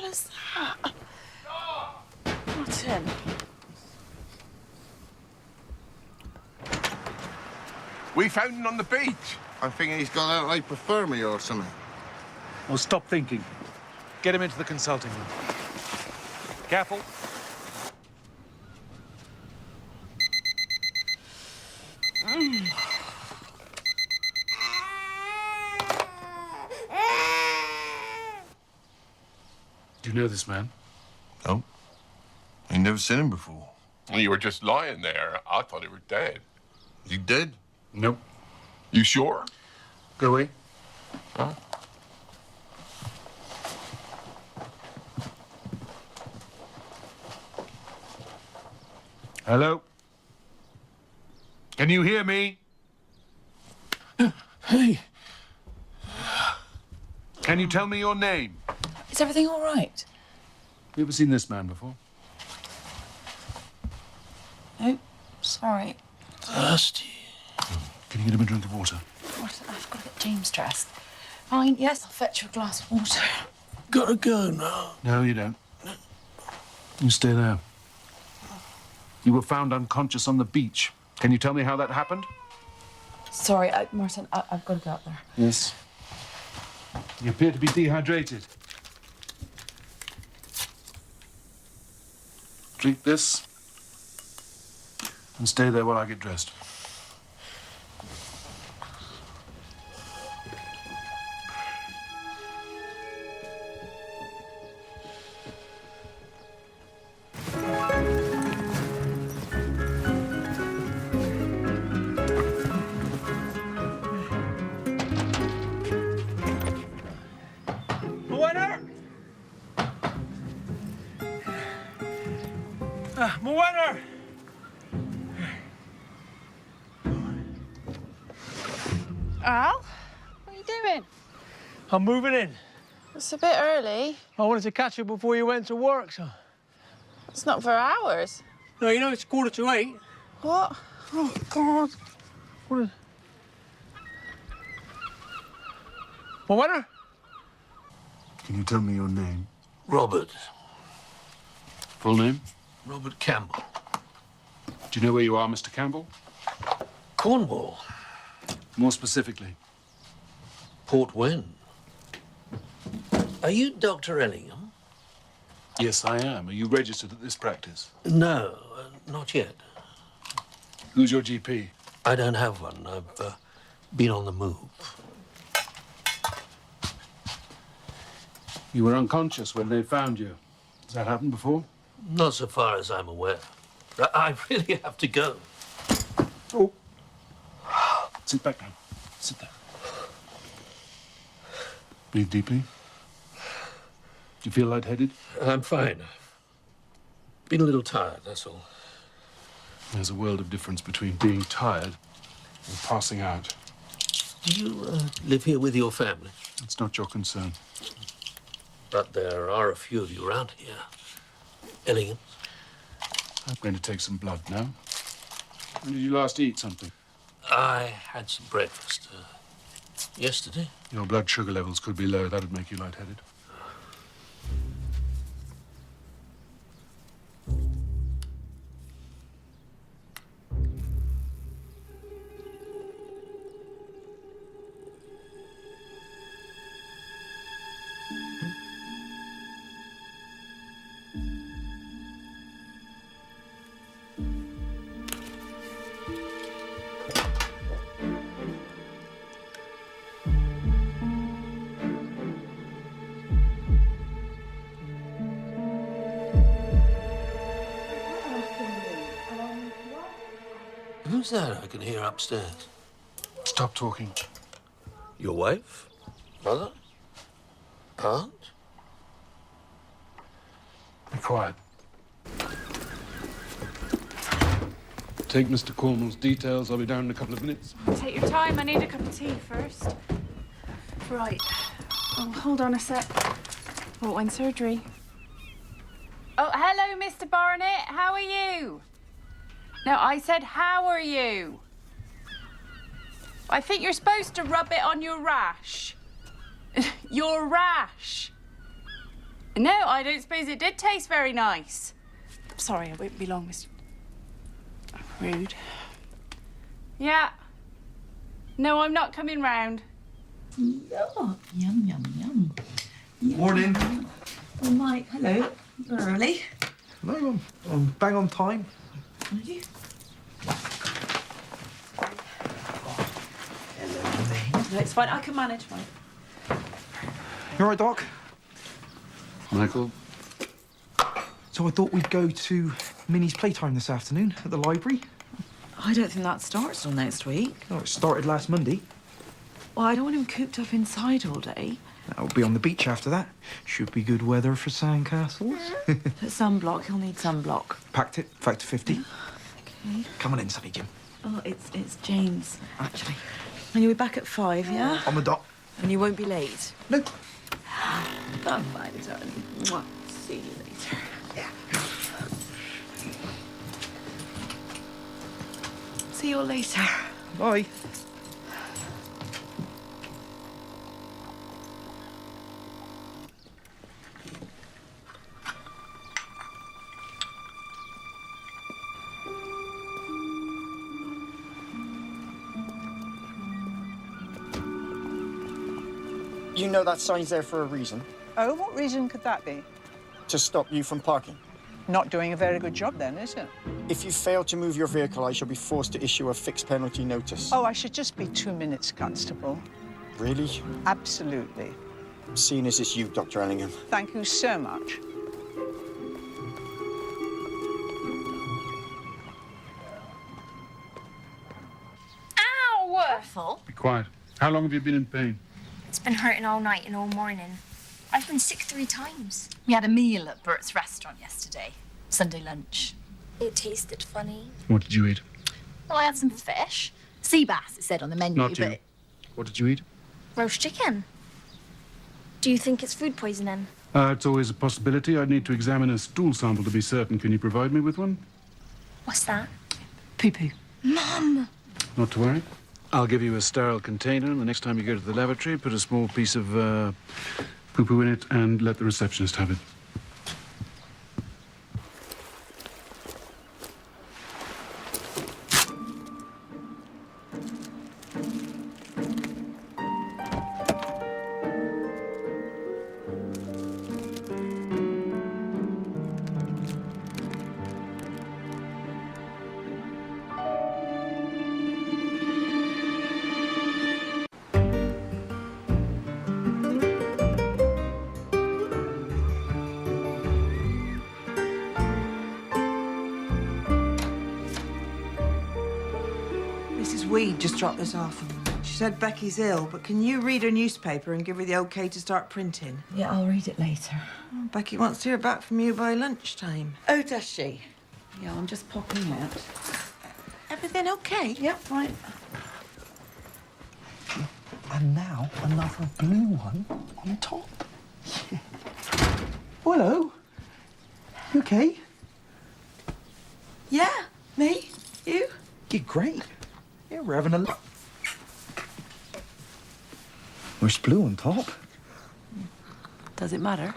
hell is that? Martin. We found him on the beach. I'm thinking he's gone out hypothermia or something. Well, stop thinking. Get him into the consulting room. Careful. Do you know this man? No. I've never seen him before. You were just lying there. I thought he were dead. Is he dead? Nope. You sure? Go away. Huh? Hello? Can you hear me? Hey. Can you tell me your name? Is everything all right? You ever seen this man before? No, sorry. Thirsty. Can you get him a drink of water? Martin, I've got to get James dressed. Fine, yes, I'll fetch you a glass of water. Gotta go now. No, you don't. You stay there. You were found unconscious on the beach. Can you tell me how that happened? Sorry, Martin, I've got to go out there. Yes. You appear to be dehydrated. Drink this and stay there while I get dressed. Moana! Al, what are you doing? I'm moving in. It's a bit early. I wanted to catch you before you went to work, so... It's not for hours. No, you know, it's 7:45. What? Oh, God. What is... Moana? Can you tell me your name? Robert. Full name? Robert Campbell. Do you know where you are, Mr. Campbell? Cornwall. More specifically. Port Wen. Are you Dr. Ellingham? Yes, I am. Are you registered at this practice? No, not yet. Who's your GP? I don't have one. I've been on the move. You were unconscious when they found you. Has that happened before? Not so far as I'm aware. I really have to go. Oh. Sit back down. Sit there. Breathe deeply. Do you feel lightheaded? I'm fine. Been a little tired, that's all. There's a world of difference between being tired and passing out. Do you live here with your family? It's not your concern. But there are a few of you around here. Ellingham? I'm going to take some blood now. When did you last eat something? I had some breakfast yesterday. Your blood sugar levels could be low. That would make you lightheaded. Who's that I can hear upstairs? Stop talking. Your wife? Mother? Aunt? Be quiet. Take Mr. Cornwall's details. I'll be down in a couple of minutes. Take your time. I need a cup of tea first. Right. Oh, hold on a sec. What, when surgery? Oh, hello, Mr. Barnett. How are you? No, I said, how are you? I think you're supposed to rub it on your rash. Your rash. No, I don't suppose it did taste very nice. Sorry, I won't be long, Mr. Rude. Yeah. No, I'm not coming round. Oh, yum, yum, yum. Morning. Oh, Mike, hello. You're early. No, I'm bang on time. Are you? No, it's fine. I can manage, Mike. You all right, Doc? Michael? So I thought we'd go to Minnie's playtime this afternoon at the library. I don't think that starts till next week. Oh, it started last Monday. Well, I don't want him cooped up inside all day. I'll be on the beach after that. Should be good weather for sandcastles. Sunblock. He'll need sunblock. Packed it, factor 50. Okay. Come on in, Sonny Jim. Oh, it's James, actually. And you'll be back at 5, yeah? On the dot. And you won't be late. No. Bye, darling. Mwah. See you later. See you all later. Bye. You know that sign's there for a reason. Oh, what reason could that be? To stop you from parking. Not doing a very good job then, is it? If you fail to move your vehicle, I shall be forced to issue a fixed penalty notice. Oh, I should just be 2 minutes, Constable. Really? Absolutely. Seeing as it's you, Dr. Ellingham. Thank you so much. Ow! Careful. Be quiet. How long have you been in pain? It's been hurting all night and all morning. I've been sick 3 times. We had a meal at Bert's restaurant yesterday. Sunday lunch. It tasted funny. What did you eat? Well, I had some fish. Sea bass, it said on the menu, Not you. but... What did you eat? Roast chicken. Do you think it's food poisoning? It's always a possibility. I'd need to examine a stool sample to be certain. Can you provide me with one? What's that? Poo-poo. Mum! Not to worry. I'll give you a sterile container, and the next time you go to the lavatory, put a small piece of poo-poo in it and let the receptionist have it. Mrs. Weed just dropped this off. She said Becky's ill, but can you read her newspaper and give her the OK to start printing? Yeah, I'll read it later. Oh, Becky wants to hear back from you by lunchtime. Oh, does she? Yeah, I'm just popping out. Everything OK? Yep, right. And now another blue one on top. Yeah. Oh, hello. You okay? Yeah, me? You? You're great. Yeah, we're having a look. Where's blue on top? Does it matter?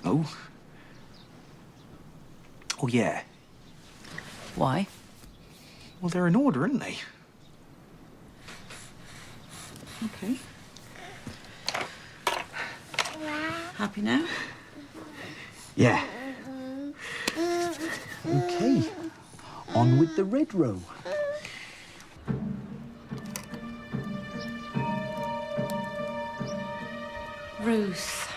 Oh. Oh, yeah. Why? Well, they're in order, aren't they? Okay. Happy now? Yeah. Okay. On with the red row. Ruth,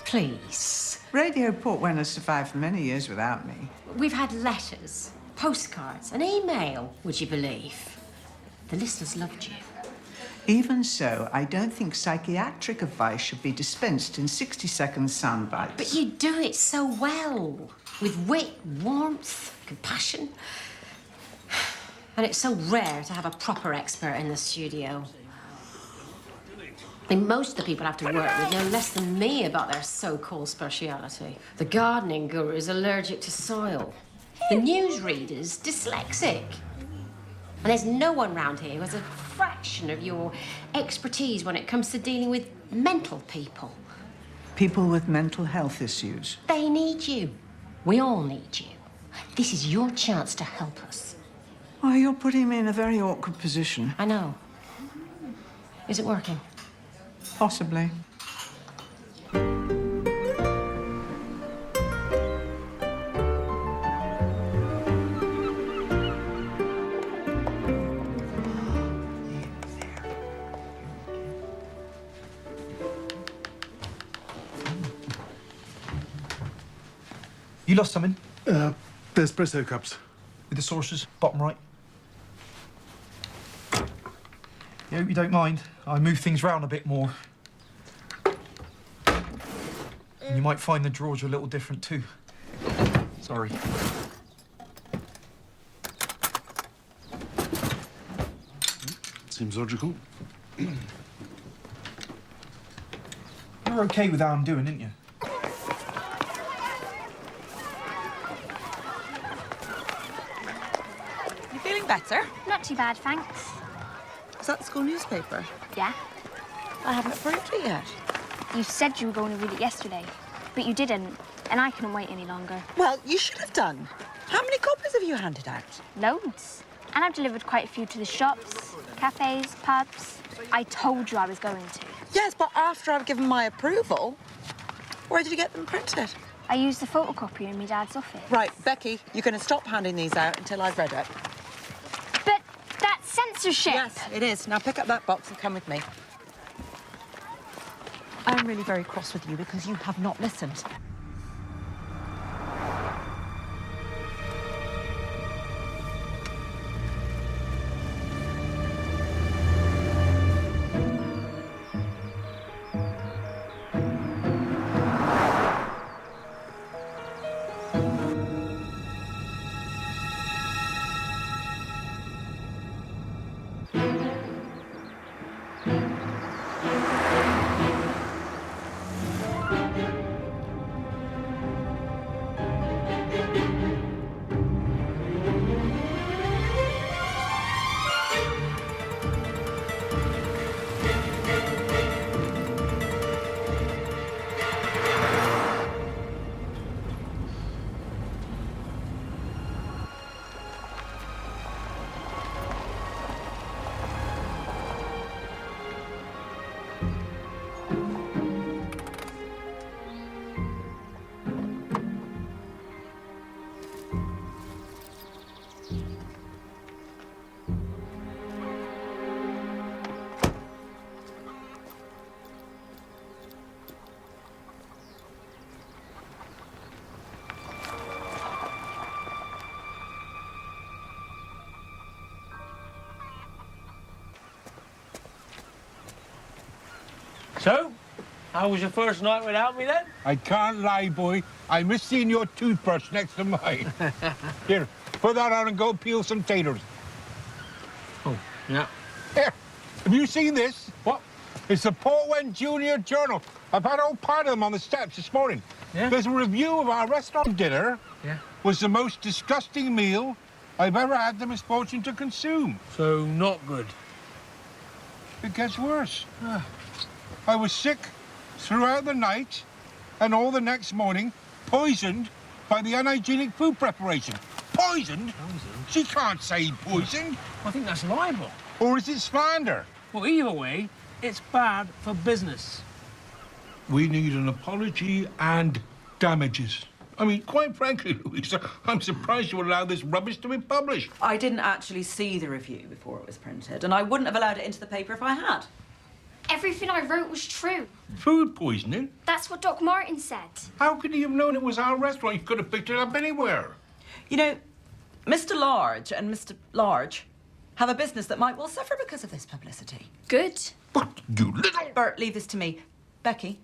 please. Radio Port won't have survived for many years without me. We've had letters, postcards, an email, would you believe? The listeners loved you. Even so, I don't think psychiatric advice should be dispensed in 60-second sound bites. But you do it so well, with wit, warmth, compassion. And it's so rare to have a proper expert in the studio. I mean, most of the people I have to work with know less than me about their so-called speciality. The gardening guru is allergic to soil. The newsreader's dyslexic. And there's no one round here who has a fraction of your expertise when it comes to dealing with mental people. People with mental health issues. They need you. We all need you. This is your chance to help us. Oh, you're putting me in a very awkward position. I know. Is it working? Possibly. You lost something? The espresso cups. With the saucers, bottom right. Yeah, hope you don't mind. I move things round a bit more. And you might find the drawers are a little different too. Sorry. Seems logical. You're okay with how I'm doing, aren't you? You feeling better? Not too bad, thanks. Is that the school newspaper? Yeah? I haven't approved it yet. You said you were going to read it yesterday, but you didn't, and I couldn't wait any longer. Well, you should have done. How many copies have you handed out? Loads. And I've delivered quite a few to the shops, cafes, pubs. I told you I was going to. Yes, but after I've given my approval. Where did you get them printed? I used the photocopier in my dad's office. Right, Becky, you're going to stop handing these out until I've read it. But that's censorship. Yes, it is. Now pick up that box and come with me. I'm really very cross with you because you have not listened. So, how was your first night without me then? I can't lie, boy. I miss seeing your toothbrush next to mine. Here, put that on and go peel some taters. Oh, yeah. Here, have you seen this? What? It's the Port Went Junior Journal. I've had a whole part of them on the steps this morning. Yeah? There's a review of our restaurant dinner. Yeah. Was the most disgusting meal I've ever had the misfortune to consume. So, not good. It gets worse. I was sick throughout the night and all the next morning, poisoned by the unhygienic food preparation. Poisoned? She can't say poisoned. I think that's libel. Or is it slander? Well, either way, it's bad for business. We need an apology and damages. I mean, quite frankly, Louisa, I'm surprised you allowed this rubbish to be published. I didn't actually see the review before it was printed, and I wouldn't have allowed it into the paper if I had. Everything I wrote was true. Food poisoning? That's what Doc Martin said. How could he have known it was our restaurant? You could have picked it up anywhere. You know, Mr. Large and Mr. Large have a business that might well suffer because of this publicity. Good. But you little... Bert, leave this to me. Becky,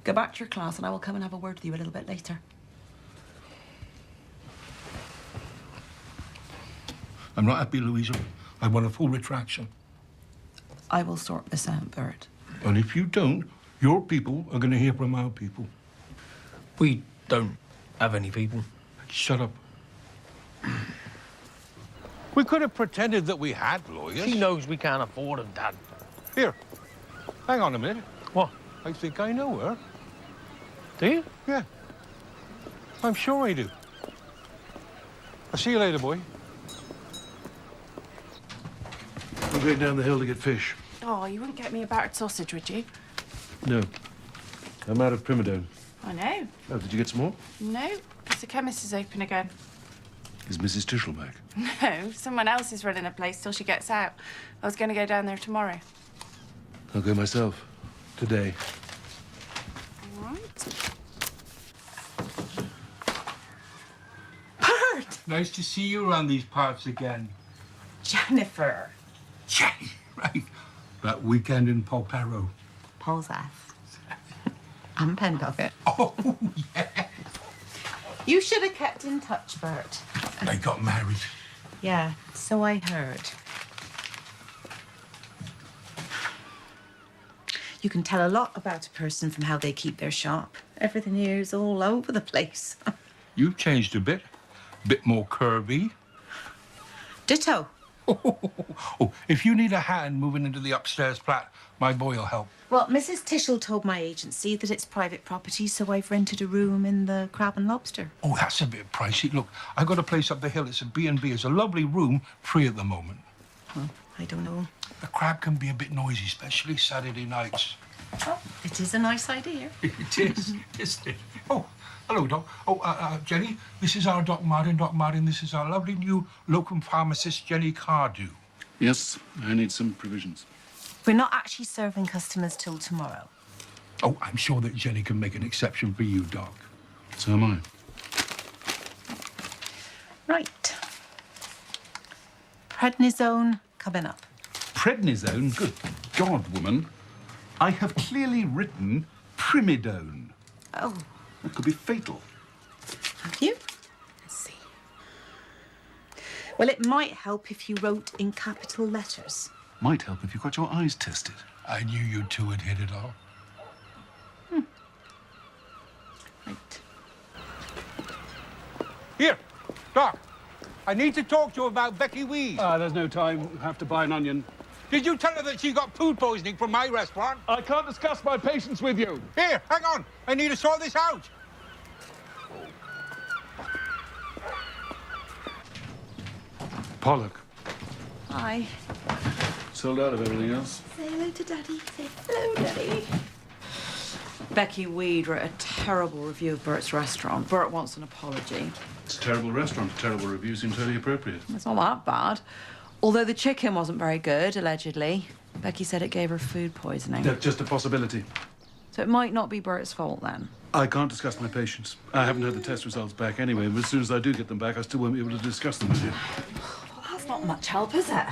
go back to your class and I will come and have a word with you a little bit later. I'm not happy, Louisa. I want a full retraction. I will sort this out, Bert. And if you don't, your people are going to hear from our people. We don't have any people. Shut up. We could have pretended that we had lawyers. She knows we can't afford them, Dad. Here, hang on a minute. What? I think I know her. Do you? Yeah. I'm sure I do. I'll see you later, boy. We're going down the hill to get fish. Oh, you wouldn't get me a battered sausage, would you? No. I'm out of Primadone. I know. Oh, did you get some more? No, because the chemist is open again. Is Mrs. Tischel back? No, someone else is running the place till she gets out. I was going to go down there tomorrow. I'll go myself. Today. All right. Bert! Nice to see you around these parts again. Jennifer. Jenny, right. That weekend in Polperro. Polseth. I'm Pendocket. Oh, yeah. You should have kept in touch, Bert. They got married. Yeah, so I heard. You can tell a lot about a person from how they keep their shop. Everything here is all over the place. You've changed a bit. Bit more curvy. Ditto. Oh, if you need a hand moving into the upstairs flat, my boy will help. Well, Mrs. Tischel told my agency that it's private property, so I've rented a room in the Crab and Lobster. Oh, that's a bit pricey. Look, I got a place up the hill. It's a B&B. It's a lovely room, free at the moment. Well, I don't know. The Crab can be a bit noisy, especially Saturday nights. Oh, it is a nice idea. It is, isn't it? Oh, hello, Doc. Oh, Jenny, this is our Doc Martin. Doc Martin, this is our lovely new locum pharmacist, Jenny Cardew. Yes, I need some provisions. We're not actually serving customers till tomorrow. Oh, I'm sure that Jenny can make an exception for you, Doc. So am I. Right. Prednisone coming up. Prednisone? Good God, woman. I have clearly written Primidone. Oh. That could be fatal. Have you? Let's see. Well, it might help if you wrote in capital letters. Might help if you got your eyes tested. I knew you two had hit it off. Right. Here, Doc. I need to talk to you about Becky Weed. There's no time. Have to buy an onion. Did you tell her that she got food poisoning from my restaurant? I can't discuss my patients with you. Here, hang on. I need to sort this out. Pollock. Hi. Sold out of everything else. Say hello to Daddy. Say hello, Daddy. Becky Weed wrote a terrible review of Bert's restaurant. Bert wants an apology. It's a terrible restaurant. Terrible review seems totally appropriate. It's not that bad. Although the chicken wasn't very good, allegedly. Becky said it gave her food poisoning. That's just a possibility. So it might not be Bert's fault then. I can't discuss my patients. I haven't had the test results back anyway, but as soon as I do get them back, I still won't be able to discuss them with you. Well, that's not much help, is it?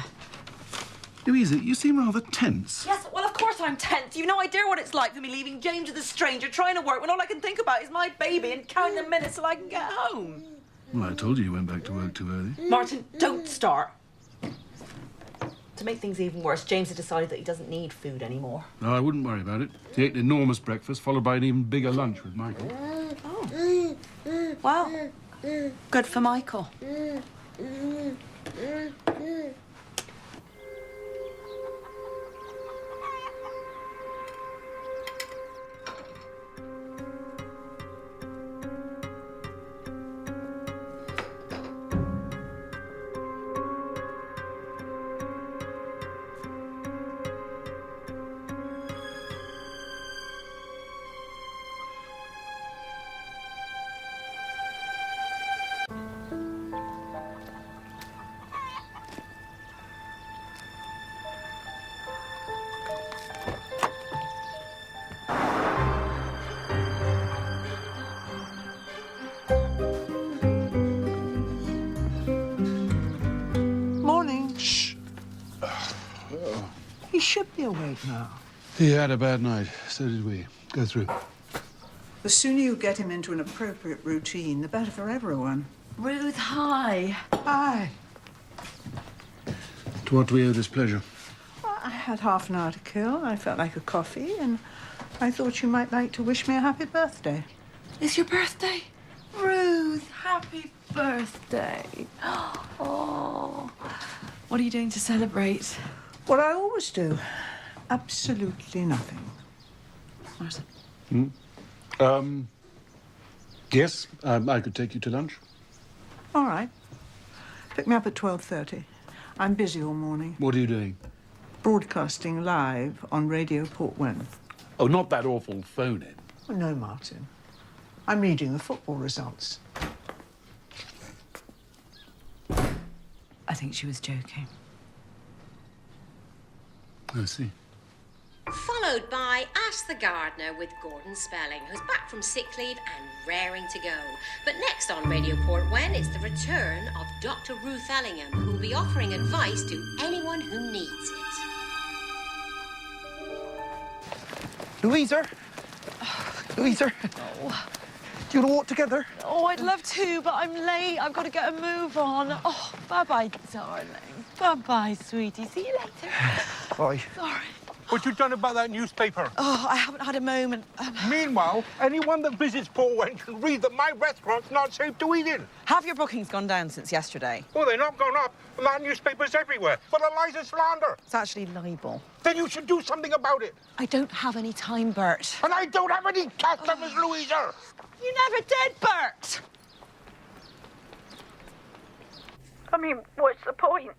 Louisa, you seem rather tense. Yes, well, of course I'm tense. You've no idea what it's like for me leaving James with a stranger, trying to work when all I can think about is my baby and counting the minutes till I can get home. Well, I told you you went back to work too early. Martin, don't start. To make things even worse, James had decided that he doesn't need food anymore. No, I wouldn't worry about it. He ate an enormous breakfast, followed by an even bigger lunch with Michael. Oh. Well, good for Michael. Morning. Shh. He should be awake now. He had a bad night. So did we. Go through. The sooner you get him into an appropriate routine, the better for everyone. Ruth, hi. Hi. To what do we owe this pleasure? I had half an hour to kill. I felt like a coffee, and I thought you might like to wish me a happy birthday. It's your birthday? Ruth, happy birthday. Oh. What are you doing to celebrate? What I always do. Absolutely nothing. Martin. Yes, I could take you to lunch. All right. Pick me up at 12:30. I'm busy all morning. What are you doing? Broadcasting live on Radio Port Wen. Oh, not that awful phone-in. Oh, no, Martin. I'm reading the football results. I think she was joking. I see. Followed by Ask the Gardener with Gordon Spelling, who's back from sick leave and raring to go. But next on Radio Port Wen, it's the return of Dr. Ruth Ellingham, who will be offering advice to anyone who needs it. Louisa? Louisa? Oh. Do you want to walk together? Oh, I'd love to, but I'm late. I've got to get a move on. Oh, bye-bye, darling. Bye-bye, sweetie. See you later. Bye. Sorry. What you done about that newspaper? Oh, I haven't had a moment. Meanwhile, anyone that visits Port Wen can read that my restaurant's not safe to eat in. Have your bookings gone down since yesterday? Well, they're not gone up. And that newspaper's everywhere. Full of lies and slander. It's actually libel. Then you should do something about it. I don't have any time, Bert. And I don't have any customers, Louisa. You never did, Bert! I mean, what's the point?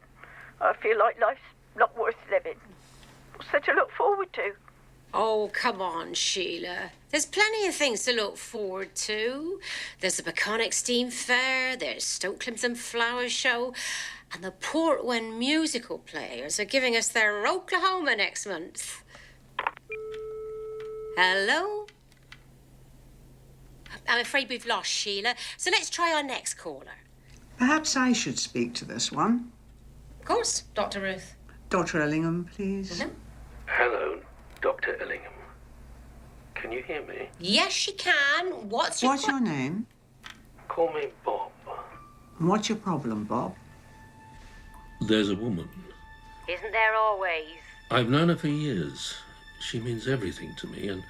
I feel like life's not worth living. What's there to look forward to? Oh, come on, Sheila. There's plenty of things to look forward to. There's the Peconic Steam Fair, there's Stoke Clympton Flower Show, and the Port Wen musical players are giving us their Oklahoma next month. Hello? I'm afraid we've lost Sheila, so let's try our next caller. Perhaps I should speak to this one. Of course, Dr. Ruth. Dr. Ellingham, please. Hello, Dr. Ellingham. Can you hear me? Yes, she can. What's your name? Call me Bob. And what's your problem, Bob? There's a woman. Isn't there always? I've known her for years. She means everything to me, and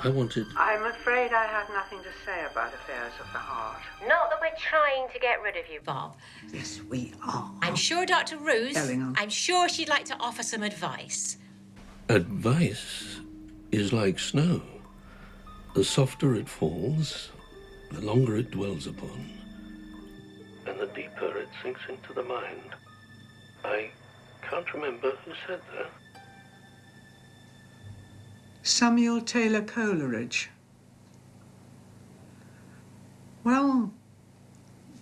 I wanted... I'm afraid I have nothing to say about affairs of the heart. Not that we're trying to get rid of you, Bob. Yes, we are. I'm sure Dr. Ruth, Ellingham. I'm sure she'd like to offer some advice. Advice is like snow. The softer it falls, the longer it dwells upon, and the deeper it sinks into the mind. I can't remember who said that. Samuel Taylor Coleridge. Well,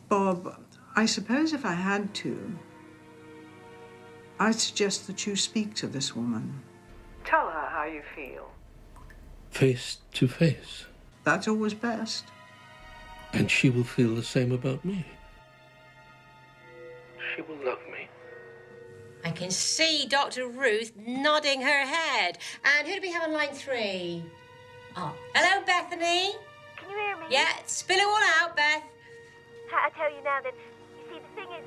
Bob, I suppose if I had to, I'd suggest that you speak to this woman. Tell her how you feel. Face to face. That's always best. And she will feel the same about me. She will love me. I can see Dr. Ruth nodding her head. And who do we have on line 3? Oh, hello, Bethany. Can you hear me? Yeah, spill it all out, Beth. I tell you now then, you see, the thing is...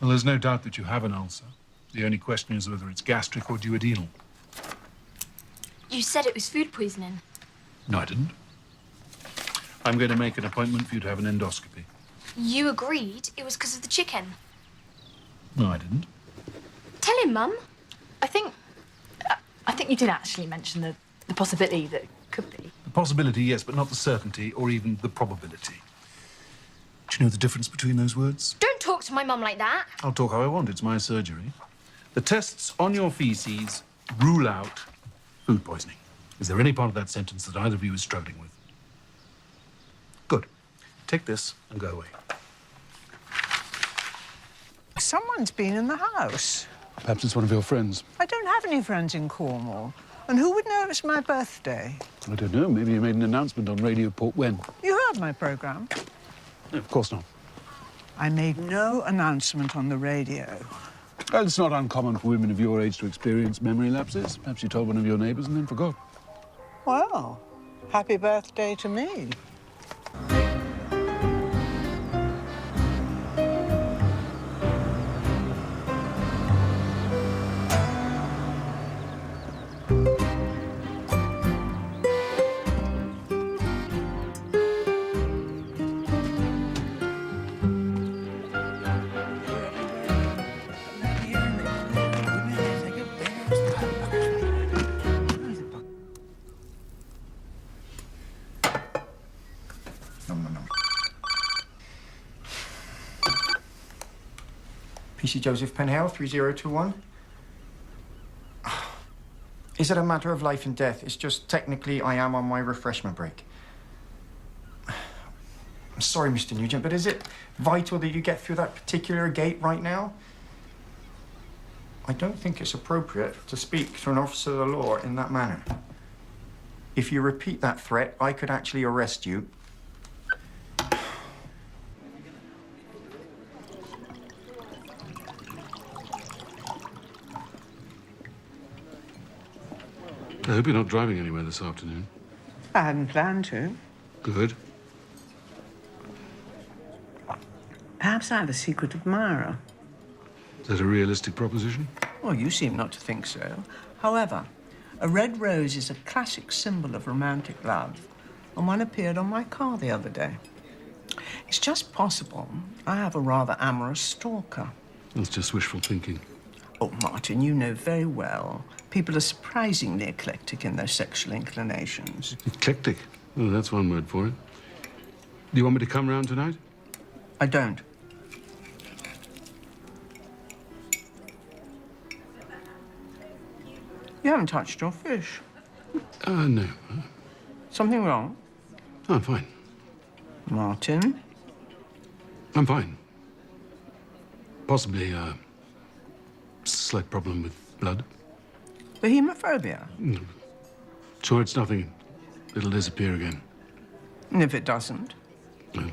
Well, there's no doubt that you have an ulcer. The only question is whether it's gastric or duodenal. You said it was food poisoning. No, I didn't. I'm going to make an appointment for you to have an endoscopy. You agreed it was because of the chicken. No, I didn't. Tell him, Mum. I think you did actually mention the possibility that it could be. The possibility, yes, but not the certainty or even the probability. Do you know the difference between those words? Don't talk to my mum like that. I'll talk how I want. It's my surgery. The tests on your feces rule out food poisoning. Is there any part of that sentence that either of you is struggling with? Good. Take this and go away. Someone's been in the house. Perhaps it's one of your friends. I don't have any friends in Cornwall. And who would know it's my birthday? I don't know. Maybe you made an announcement on Radio Port Wen. You heard my programme? No, of course not. I made no announcement on the radio. Well, it's not uncommon for women of your age to experience memory lapses. Perhaps you told one of your neighbours and then forgot. Well, happy birthday to me. PC Joseph Penhale, 3021. Is it a matter of life and death? It's just technically I am on my refreshment break. I'm sorry, Mr. Nugent, but is it vital that you get through that particular gate right now? I don't think it's appropriate to speak to an officer of the law in that manner. If you repeat that threat, I could actually arrest you. I hope you're not driving anywhere this afternoon. I hadn't planned to. Good. Perhaps I have a secret admirer. Is that a realistic proposition? Well, you seem not to think so. However, a red rose is a classic symbol of romantic love, and one appeared on my car the other day. It's just possible I have a rather amorous stalker. That's just wishful thinking. Oh, Martin, you know very well. People are surprisingly eclectic in their sexual inclinations. Eclectic? Oh, that's one word for it. Do you want me to come round tonight? I don't. You haven't touched your fish. No. Something wrong? Oh, I'm fine. Martin? I'm fine. Possibly a slight problem with blood. The hemophobia? Sure, it's nothing. It'll disappear again. And if it doesn't? No.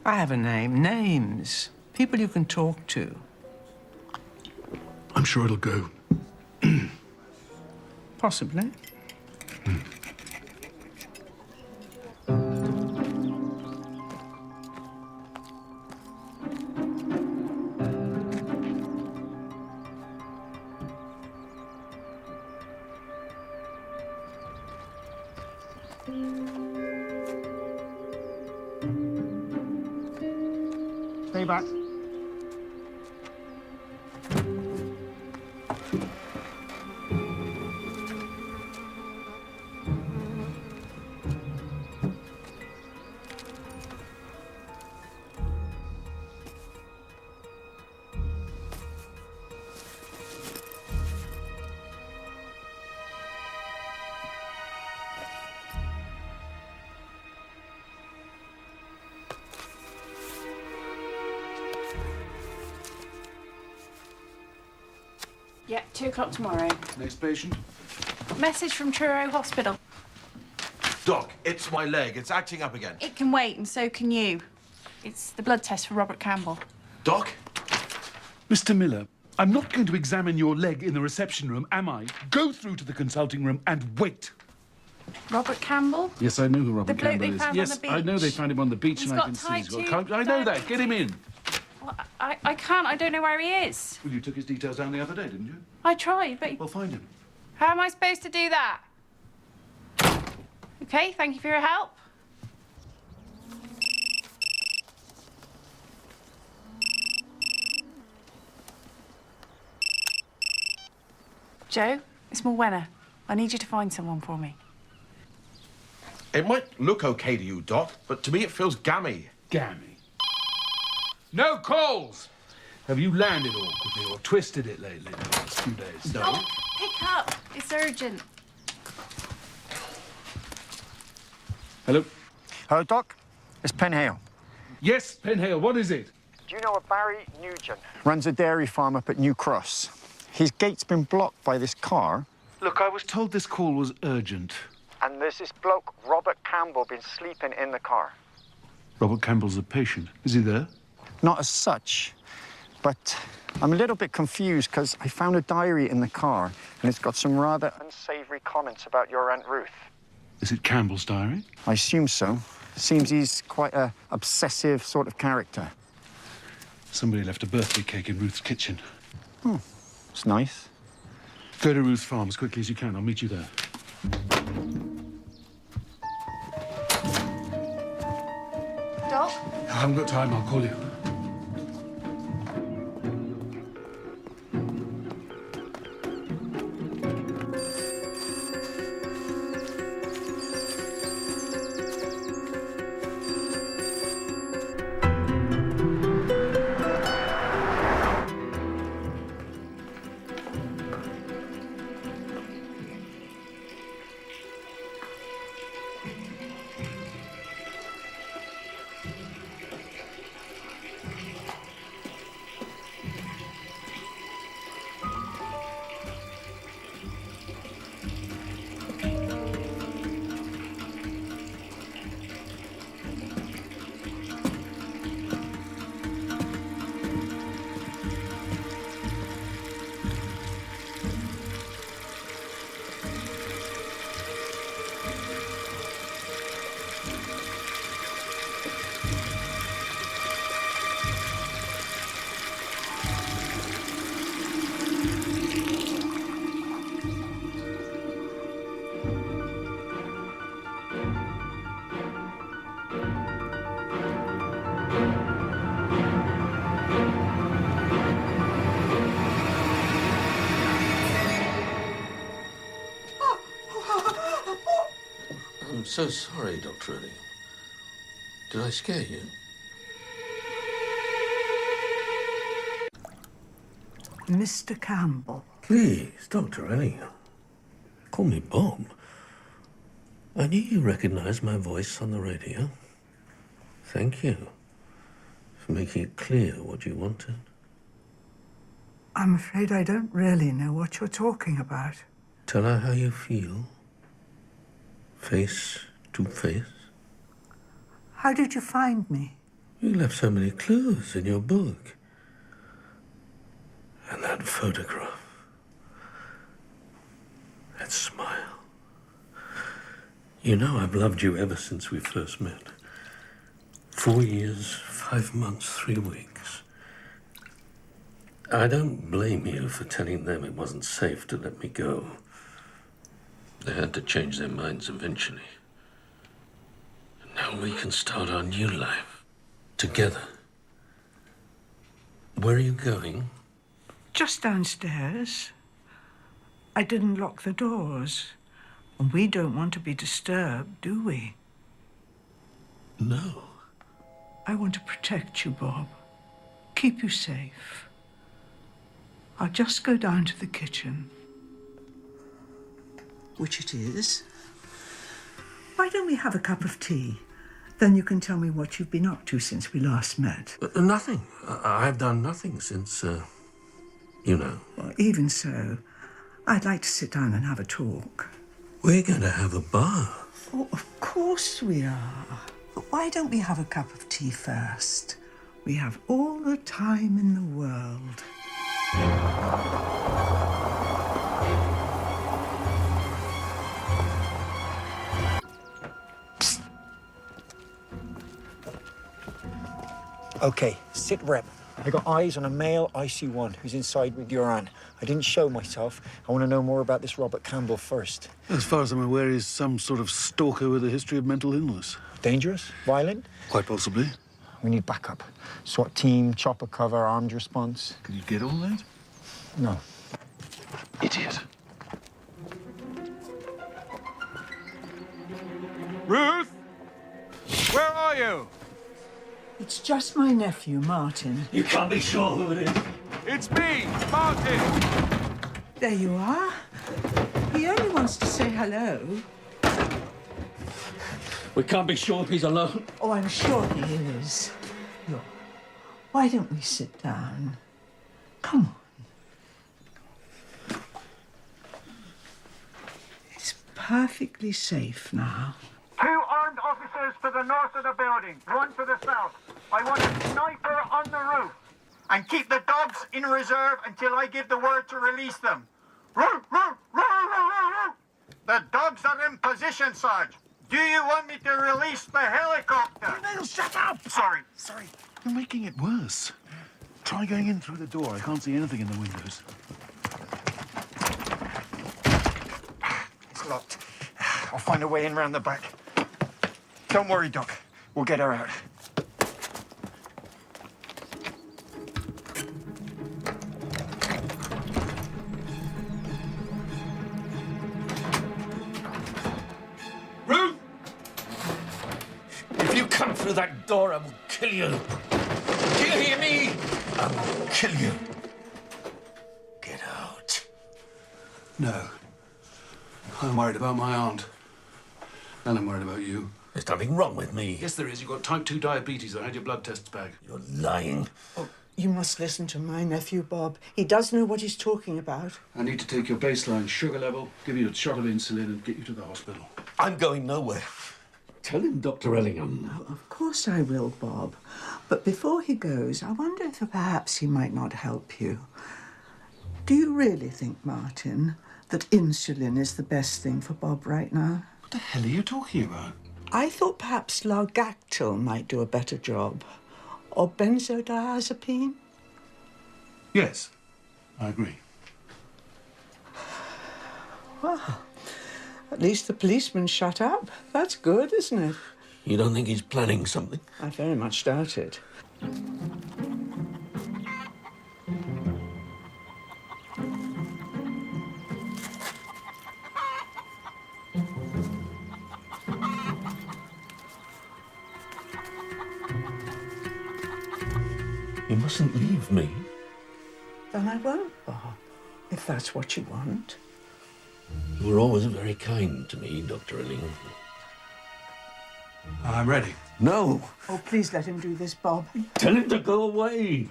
I have a name. Names. People you can talk to. I'm sure it'll go. Possibly. Stay back. Yeah, 2 o'clock tomorrow. Next patient? Message from Truro Hospital. Doc, it's my leg. It's acting up again. It can wait, and so can you. It's the blood test for Robert Campbell. Doc? Mr. Miller, I'm not going to examine your leg in the reception room, am I? Go through to the consulting room and wait. Robert Campbell? Yes, I know who Robert The bloke Campbell they is. found on Yes, the I know they beach. found him on the beach, He's and I got can see type he's got. 2 I know that. Get him in. Well, I can't. I don't know where he is. Well, you took his details down the other day, didn't you? I tried, but... Well, find him. How am I supposed to do that? Okay, thank you for your help. Joe, it's Morwenna. I need you to find someone for me. It might look okay to you, Doc, but to me it feels gammy. Gammy? No calls! Have you landed awkwardly or twisted it lately the last few days? No. Oh, pick up. It's urgent. Hello? Hello, Doc. It's Penhale. Yes, Penhale, what is it? Do you know a Barry Nugent? Runs a dairy farm up at New Cross. His gate's been blocked by this car. Look, I was told this call was urgent. And there's this bloke, Robert Campbell, been sleeping in the car. Robert Campbell's a patient. Is he there? Not as such, but I'm a little bit confused because I found a diary in the car and it's got some rather unsavory comments about your Aunt Ruth. Is it Campbell's diary? I assume so. Seems he's quite a obsessive sort of character. Somebody left a birthday cake in Ruth's kitchen. Oh, it's nice. Go to Ruth's farm as quickly as you can. I'll meet you there. Doc? I haven't got time. I'll call you. so sorry, Dr. Ellingham. Did I scare you? Mr. Campbell. Please, Dr. Ellingham. Call me Bob. I knew you recognized my voice on the radio. Thank you for making it clear what you wanted. I'm afraid I don't really know what you're talking about. Tell her how you feel. Face to face. How did you find me? You left so many clues in your book. And that photograph. That smile. You know I've loved you ever since we first met. 4 years, 5 months, 3 weeks. I don't blame you for telling them it wasn't safe to let me go. They had to change their minds eventually. And now we can start our new life. Together. Where are you going? Just downstairs. I didn't lock the doors. And we don't want to be disturbed, do we? No. I want to protect you, Bob. Keep you safe. I'll just go down to the kitchen. Which it is. Why don't we have a cup of tea? Then you can tell me what you've been up to since we last met. Nothing. I've done nothing since, you know. Well, even so, I'd like to sit down and have a talk. We're going to have a bath. Oh, of course we are. But why don't we have a cup of tea first? We have all the time in the world. Okay, sit rep. I got eyes on a male IC1 who's inside with your aunt. I didn't show myself. I want to know more about this Robert Campbell first. As far as I'm aware, he's some sort of stalker with a history of mental illness. Dangerous? Violent? Quite possibly. We need backup. SWAT team, chopper cover, armed response. Can you get all that? No. Idiot. Ruth? Where are you? It's just my nephew, Martin. You can't be sure who it is. It's me, Martin. There you are. He only wants to say hello. We can't be sure if he's alone. Oh, I'm sure he is. Look, why don't we sit down? Come on. It's perfectly safe now. 2 armed officers to the north of the building, 1 to the south. I want a sniper on the roof. And keep the dogs in reserve until I give the word to release them. The dogs are in position, Sarge. Do you want me to release the helicopter? Neil, shut up! Sorry. You're making it worse. Try going in through the door. I can't see anything in the windows. It's locked. I'll find a way in round the back. Don't worry, Doc. We'll get her out. Ruth! If you come through that door, I will kill you. Do you hear me? I will kill you. Get out. No. I'm worried about my aunt. And I'm worried about you. There's nothing wrong with me. Yes, there is. You've got type 2 diabetes. I had your blood tests back. You're lying. Oh, you must listen to my nephew, Bob. He does know what he's talking about. I need to take your baseline sugar level, give you a shot of insulin, and get you to the hospital. I'm going nowhere. Tell him, Dr. Ellingham. Oh, of course I will, Bob. But before he goes, I wonder if perhaps he might not help you. Do you really think, Martin, that insulin is the best thing for Bob right now? What the hell are you talking about? I thought perhaps Largactil might do a better job. Or benzodiazepine. Yes, I agree. Well, at least the policeman shut up. That's good, isn't it? You don't think he's planning something? I very much doubt it. You mustn't leave me. Then I won't, Bob, if that's what you want. You were always very kind to me, Dr. Ellingham. I'm ready. No. Oh, please let him do this, Bob. Tell him to go away.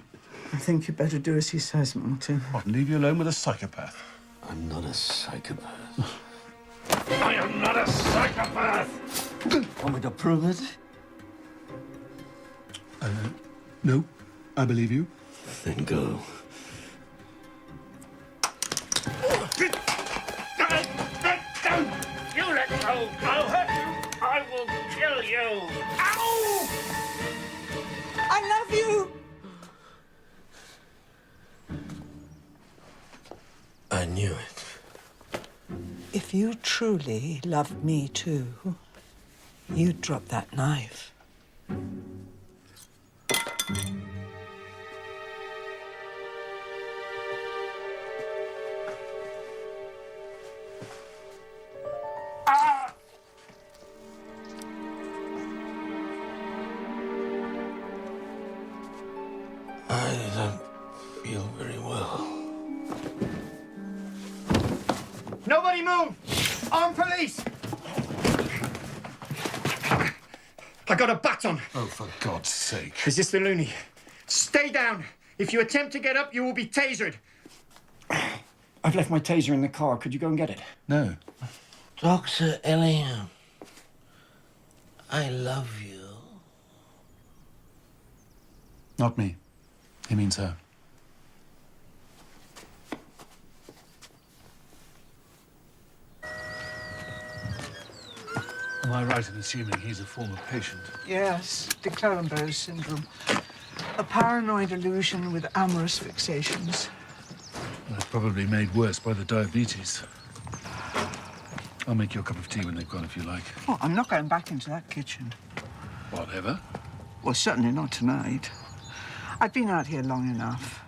I think you better do as he says, Martin. What, leave you alone with a psychopath? I'm not a psychopath. I am not a psychopath! Want me to prove it? No, I believe you. Then go. You let go! I'll hurt you! I will kill you! Ow! I love you! I knew it. If you truly loved me too, you'd drop that knife. I don't feel very well. Nobody move! Armed police! I got a baton. Oh, for God's sake. Is this the loony? Stay down. If you attempt to get up, you will be tasered. I've left my taser in the car. Could you go and get it? No. Dr. Ellingham, I love you. Not me. He means her. Am I right in assuming he's a former patient? Yes, de Clerambault's syndrome. A paranoid illusion with amorous fixations. That's probably made worse by the diabetes. I'll make you a cup of tea when they've gone, if you like. Oh, I'm not going back into that kitchen. Whatever. Well, certainly not tonight. I've been out here long enough.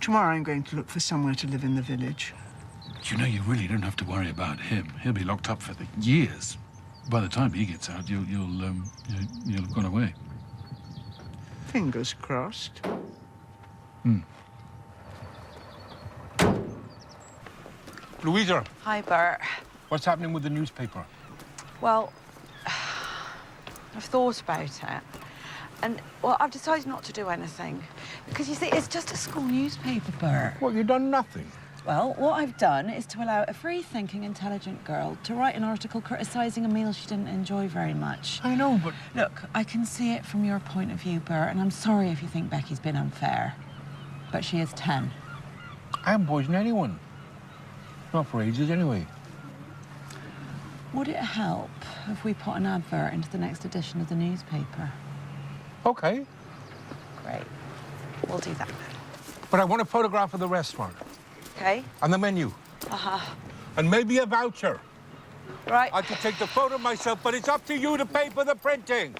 Tomorrow I'm going to look for somewhere to live in the village. You know, you really don't have to worry about him. He'll be locked up for years. By the time he gets out, you'll have gone away. Fingers crossed. Louisa, Hi, Bert. what's happening with the newspaper? Well, I've thought about it. And, well, I've decided not to do anything. Because, you see, it's just a school newspaper, Bert. Well, you've done nothing. Well, what I've done is to allow a free-thinking, intelligent girl to write an article criticising a meal she didn't enjoy very much. I know, but... Look, I can see it from your point of view, Bert, and I'm sorry if you think Becky's been unfair. But she is 10. I haven't poisoned anyone. Not for ages, anyway. Would it help if we put an advert into the next edition of the newspaper? Okay. Great. We'll do that. But I want a photograph of the restaurant. Okay. And the menu. Uh-huh. And maybe a voucher. Right. I could take the photo myself, but it's up to you to pay for the printing.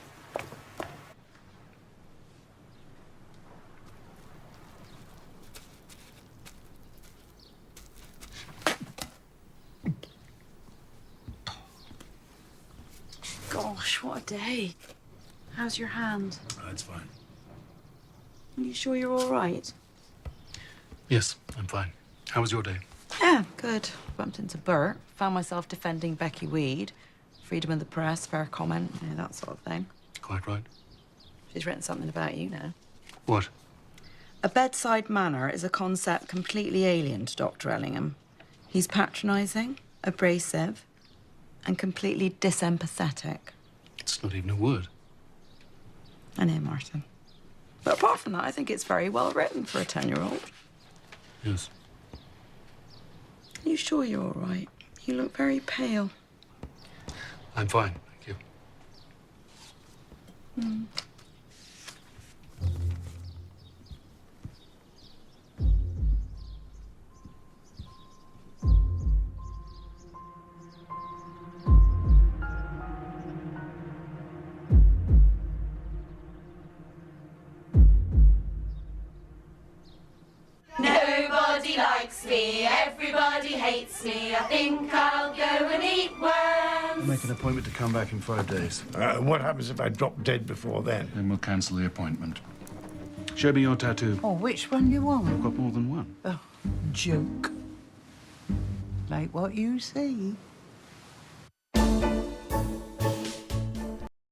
Gosh, what a day. How's your hand? It's fine. Are you sure you're all right? Yes, I'm fine. How was your day? Yeah, good. Bumped into Bert. Found myself defending Becky Weed. Freedom of the press, fair comment, that sort of thing. Quite right. She's written something about you now. What? A bedside manner is a concept completely alien to Dr. Ellingham. He's patronising, abrasive, and completely disempathetic. It's not even a word. I know, Martin. But apart from that, I think it's very well written for a 10-year-old. Yes. Are you sure you're all right? You look very pale. I'm fine, thank you. Nobody likes me, everybody hates me. I think I'll go and eat worms. Make an appointment to come back in 5 days. What happens if I drop dead before then? Then we'll cancel the appointment. Show me your tattoo. Oh, which one you want? I've got more than one. Oh, joke. Like what you see.